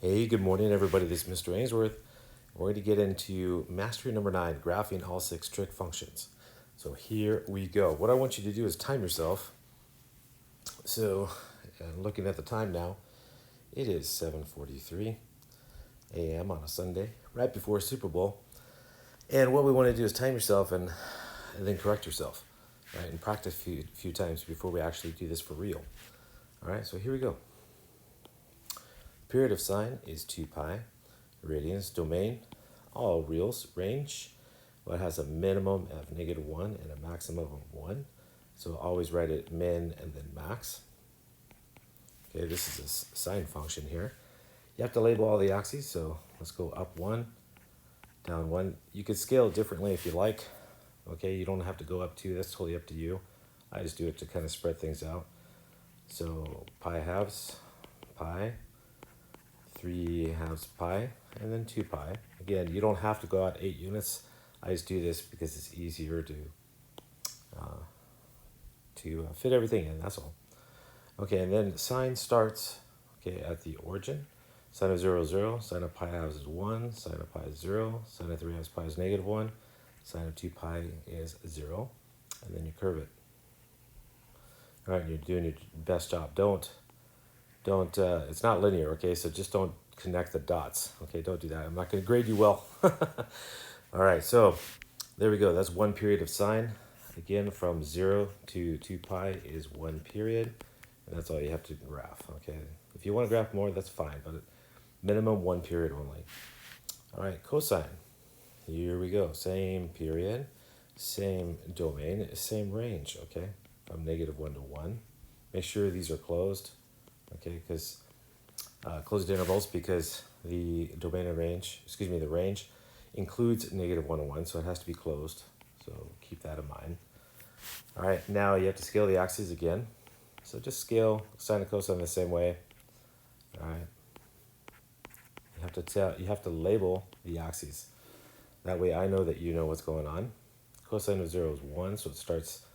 Hey, good morning, everybody. This is Mr. Aynesworth. We're going to get into mastery number 9, graphing all 6 trig functions. So here we go. What I want you to do is time yourself. So, looking at the time now, it is 7:43 a.m. on a Sunday, right before Super Bowl. And what we want to do is time yourself and then correct yourself, right? And practice a few times before we actually do this for real. All right, so here we go. Period of sine is 2 pi. Radians, domain, all reals, range. Well, it has a minimum of -1 and a maximum of 1. So always write it min and then max. Okay, this is a sine function here. You have to label all the axes, so let's go up 1, down 1. You could scale it differently if you like. Okay, you don't have to go up 2. That's totally up to you. I just do it to kind of spread things out. So pi halves, pi, 3 halves pi, and then 2 pi. Again, you don't have to go out 8 units. I just do this because it's easier to fit everything in, that's all. Okay, and then sine starts at the origin. Sine of 0 is 0, sine of pi halves is 1, sine of pi is 0, sine of 3 halves pi is -1, sine of 2 pi is 0, and then you curve it. All right, you're doing your best job. Don't it's not linear, okay? So just don't connect the dots, okay? Don't do that. I'm not going to grade you well. All right, so there we go. That's 1 period of sine. Again, from 0 to 2 pi is 1 period, and that's all you have to graph, okay? If you want to graph more, that's fine, but minimum 1 period only. All right, cosine. Here we go. Same period, same domain, same range, okay? From -1 to 1. Make sure these are closed. Okay, because closed intervals, because the domain and range, the range includes -1 and 1, so it has to be closed. So keep that in mind. All right, now you have to scale the axes again. So just scale sine and cosine the same way. All right. You have to label the axes. That way I know that you know what's going on. Cosine of 0 is 1, so it starts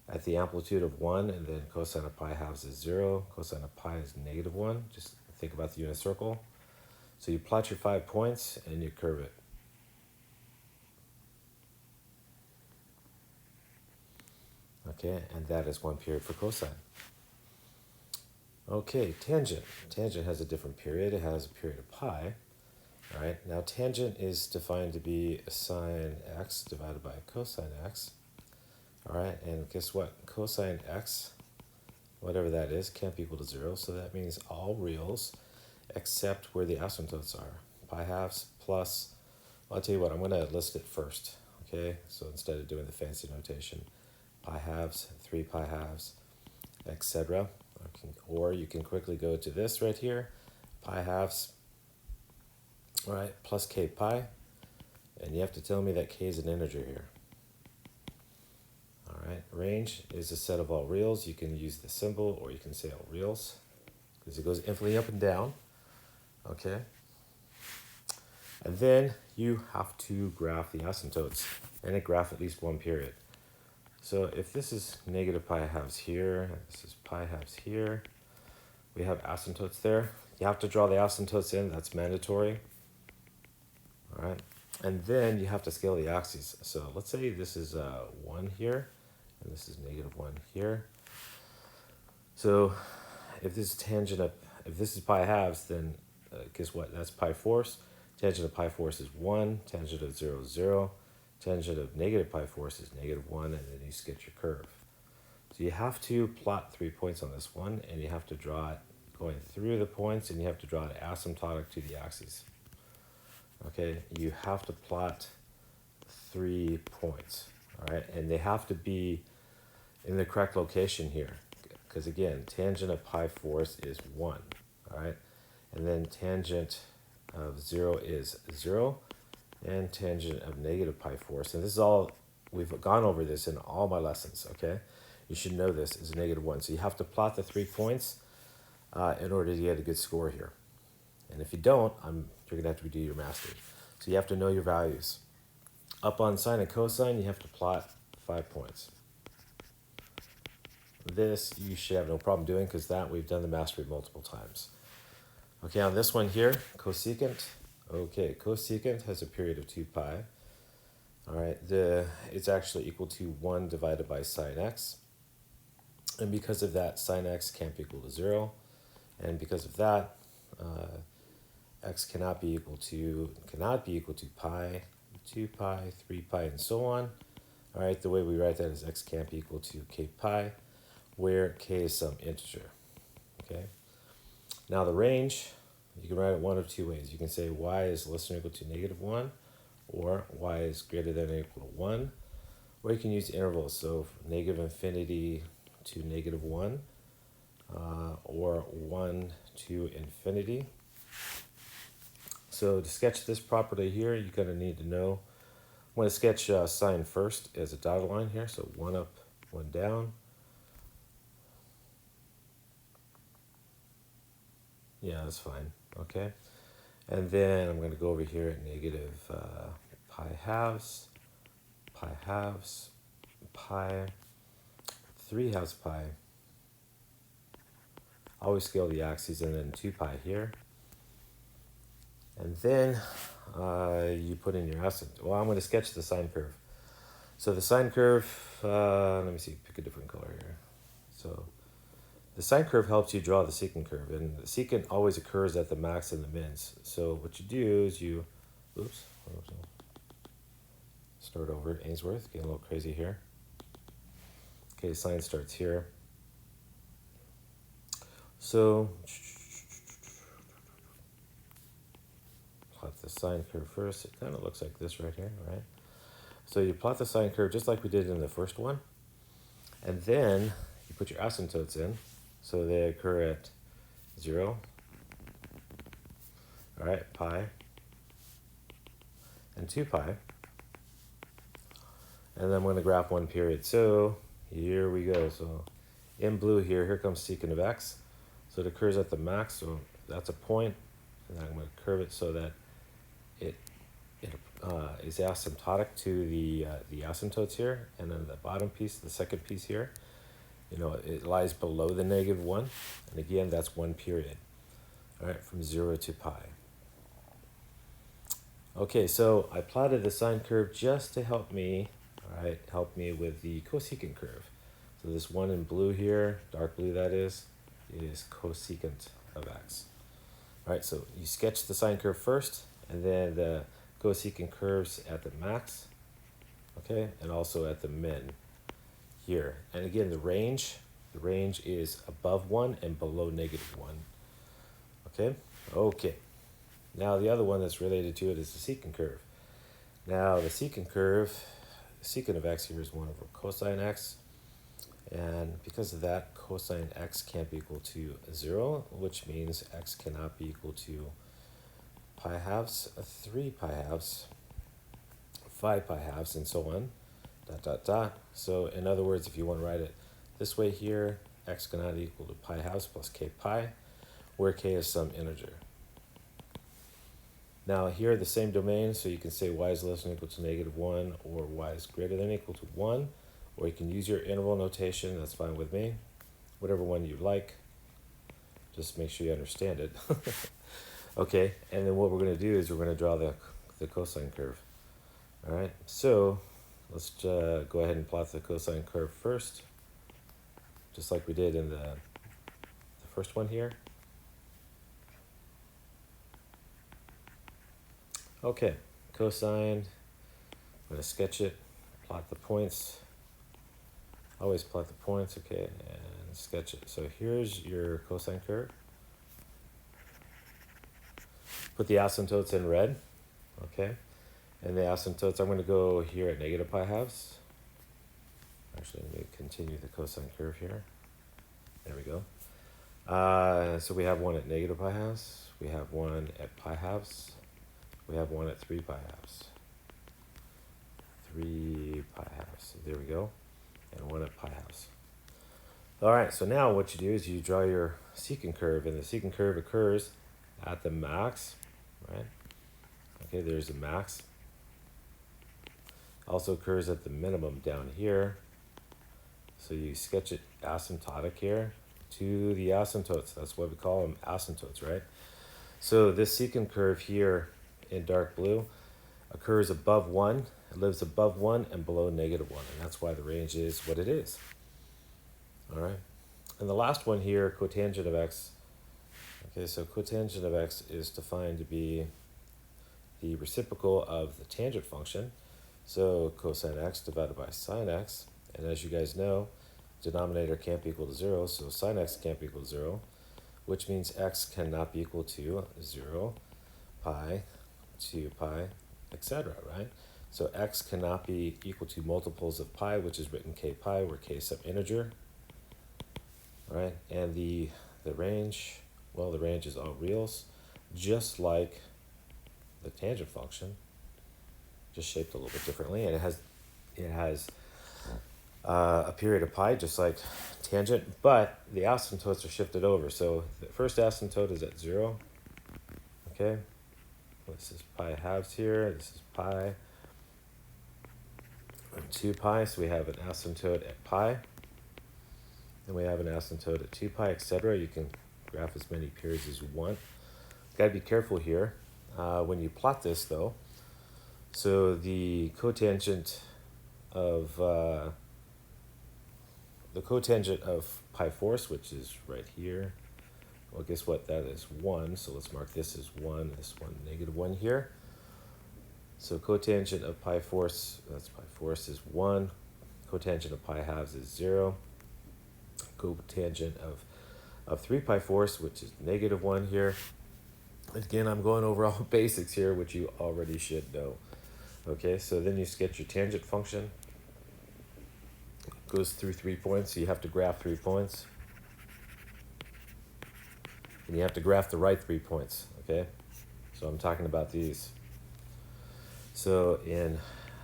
at the amplitude of 1, and then cosine of pi halves is 0. Cosine of pi is -1. Just think about the unit circle. So you plot your 5 points, and you curve it. Okay, and that is 1 period for cosine. Okay, tangent. Tangent has a different period. It has a period of pi. All right, now tangent is defined to be sine x divided by cosine x. All right, and guess what? Cosine x, whatever that is, can't be equal to 0. So that means all reals except where the asymptotes are. Pi halves plus, well, I'll tell you what, I'm going to list it first. Okay, so instead of doing the fancy notation, pi halves, 3 pi halves, etc. Or you can quickly go to this right here, pi halves, all right, plus k pi. And you have to tell me that k is an integer here. All right, range is a set of all reals. You can use the symbol, or you can say all reals, because it goes infinitely up and down. Okay. And then you have to graph the asymptotes, and it graph at least 1 period. So if this is -pi halves here, this is pi halves here, we have asymptotes there. You have to draw the asymptotes in. That's mandatory. All right. And then you have to scale the axes. So let's say this is 1 here, and this is -1 here. So if this is if this is pi halves, then guess what? That's pi fourths. Tangent of pi fourths is 1. Tangent of 0 is 0. Tangent of -pi fourths is -1, and then you sketch your curve. So you have to plot 3 points on this one, and you have to draw it going through the points, and you have to draw it asymptotic to the axes. Okay, you have to plot 3 points, all right? And they have to be in the correct location here, because again, tangent of pi fourths is 1, all right? And then tangent of 0 is 0, and tangent of -pi fourths. And this is all, we've gone over this in all my lessons, okay? You should know this is -1. So you have to plot the 3 points in order to get a good score here. And if you don't, you're going to have to redo your mastery. So you have to know your values. Up on sine and cosine, you have to plot 5 points. This you should have no problem doing, because that we've done the mastery multiple times. Okay, on this one here, cosecant. Okay, cosecant has a period of 2 pi. All right, it's actually equal to 1 divided by sine x. And because of that, sine x can't be equal to 0. And because of that, x cannot be equal to pi, 2 pi, 3 pi, and so on. All right, the way we write that is x can't be equal to k pi, where k is some integer. Okay. Now the range, you can write it one of two ways. You can say y is less than or equal to -1, or y is greater than or equal to 1, or you can use intervals, so negative infinity to -1, or 1 to infinity. So to sketch this property here, you're going to need to know, I'm going to sketch sine first as a dotted line here, so 1 up, 1 down. Yeah, that's fine, okay. And then I'm going to go over here at negative pi halves, pi 3 halves pi. Always scale the axes, and then 2 pi here. And then you put in your asymptote. Well, I'm going to sketch the sine curve. So the sine curve, let me see, pick a different color here. So the sine curve helps you draw the secant curve, and the secant always occurs at the max and the mins. So what you do is you, start over, Aynesworth, getting a little crazy here. Okay, sine starts here. So plot the sine curve first. It kind of looks like this right here, right? So you plot the sine curve just like we did in the first one, and then you put your asymptotes in, so they occur at 0, all right, pi, and 2 pi, and then I'm going to graph one period. So here we go. So in blue here comes secant of x. So it occurs at the max, so that's a point, and I'm going to curve it so that it is asymptotic to the asymptotes here, and then the bottom piece, the second piece here, it lies below the -1, and again, that's one period, all right, from 0 to pi. Okay, so I plotted the sine curve just to help me, all right, with the cosecant curve. So this one in blue here, dark blue that is cosecant of x. All right, so you sketch the sine curve first, and then the cosecant curves at the max, okay, and also at the min here. And again, the range is above 1 and below -1. Okay. Now the other one that's related to it is the secant curve. Now the secant curve, secant of x here is 1 over cosine x. And because of that, cosine x can't be equal to 0, which means x cannot be equal to pi halves, 3 pi halves, 5 pi halves, and so on, ... So in other words, if you want to write it this way here, x cannot equal to pi halves plus k pi, where k is some integer. Now here the same domain, so you can say y is less than or equal to -1, or y is greater than or equal to 1, or you can use your interval notation, that's fine with me, whatever one you like, just make sure you understand it. Okay, and then what we're going to do is we're going to draw the cosine curve. All right, so let's go ahead and plot the cosine curve first, just like we did in the first one here. Okay, cosine, I'm going to sketch it, plot the points, always plot the points, okay, and sketch it. So here's your cosine curve. Put the asymptotes in red, okay, and the asymptotes, I'm going to go here at negative pi halves. Actually, let me continue the cosine curve here. There we go. So we have one at negative pi halves, we have one at pi halves, we have one at 3 pi halves. 3 pi halves, so there we go, and one at pi halves. All right, so now what you do is you draw your secant curve, and the secant curve occurs at the max, right? Okay, there's the max. Also occurs at the minimum down here. So you sketch it asymptotic here to the asymptotes. That's what we call them, asymptotes, right? So this secant curve here in dark blue occurs above 1, it lives above 1 and below -1, and that's why the range is what it is. All right, and the last one here, cotangent of x. Okay, so cotangent of x is defined to be the reciprocal of the tangent function, so cosine x divided by sine x, and as you guys know, denominator can't be equal to 0, so sine x can't be equal to 0, which means x cannot be equal to 0, pi, 2 pi, etc., right? So x cannot be equal to multiples of pi, which is written k pi, where k is some integer. All right, and the range, well, the range is all reals, just like the tangent function, just shaped a little bit differently, and it has a period of pi, just like tangent, but the asymptotes are shifted over. So the first asymptote is at 0. Okay, this is pi halves here. This is pi and 2 pi. So we have an asymptote at pi, and we have an asymptote at 2 pi, etc. You can graph as many periods as you want. Got to be careful here when you plot this, though. So the cotangent of pi force, which is right here, well, guess what? That is 1. So let's mark this as 1. This one -1 here. So cotangent of pi force, that's pi force, is 1. Cotangent of pi halves is 0. Cotangent of 3 pi force, which is -1 here. Again, I'm going over all basics here, which you already should know. Okay, so then you sketch your tangent function. It goes through 3 points, so you have to graph 3 points. And you have to graph the right 3 points, okay? So I'm talking about these. So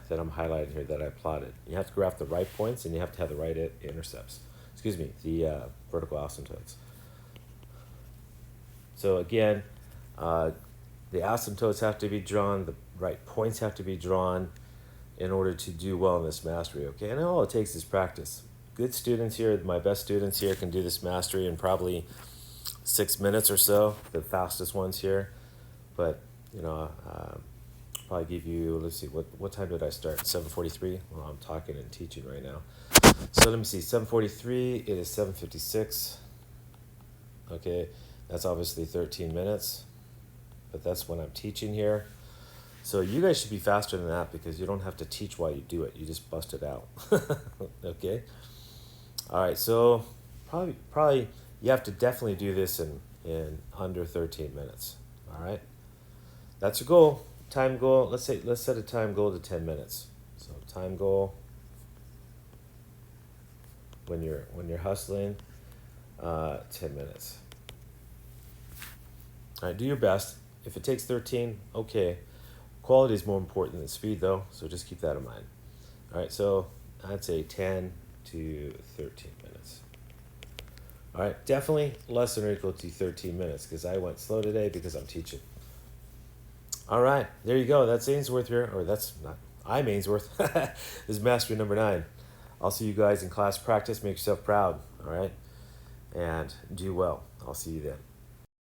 that I'm highlighting here, that I plotted. You have to graph the right points, and you have to have the right intercepts. Excuse me, the vertical asymptotes. So again, the asymptotes have to be drawn, the right points have to be drawn in order to do well in this mastery, okay? And all it takes is practice. Good students here, my best students here, can do this mastery in probably 6 minutes or so, the fastest ones here. But, probably give you, let's see, what time did I start? 7:43? Well, I'm talking and teaching right now. So let me see, 7:43, it is 7:56. Okay, that's obviously 13 minutes, but that's when I'm teaching here. So you guys should be faster than that because you don't have to teach while you do it. You just bust it out. Okay? All right, so probably you have to definitely do this in under 13 minutes. All right? That's your goal. Time goal, let's set a time goal to 10 minutes. So time goal when you're hustling, 10 minutes. All right, do your best. If it takes 13, okay. Quality is more important than speed, though, so just keep that in mind. All right, so I'd say 10 to 13 minutes. All right, definitely less than or equal to 13 minutes because I went slow today because I'm teaching. All right, there you go. That's Aynesworth here, or that's not, I'm Aynesworth. This is Mastery number 9. I'll see you guys in class practice. Make yourself proud, all right? And do well. I'll see you then.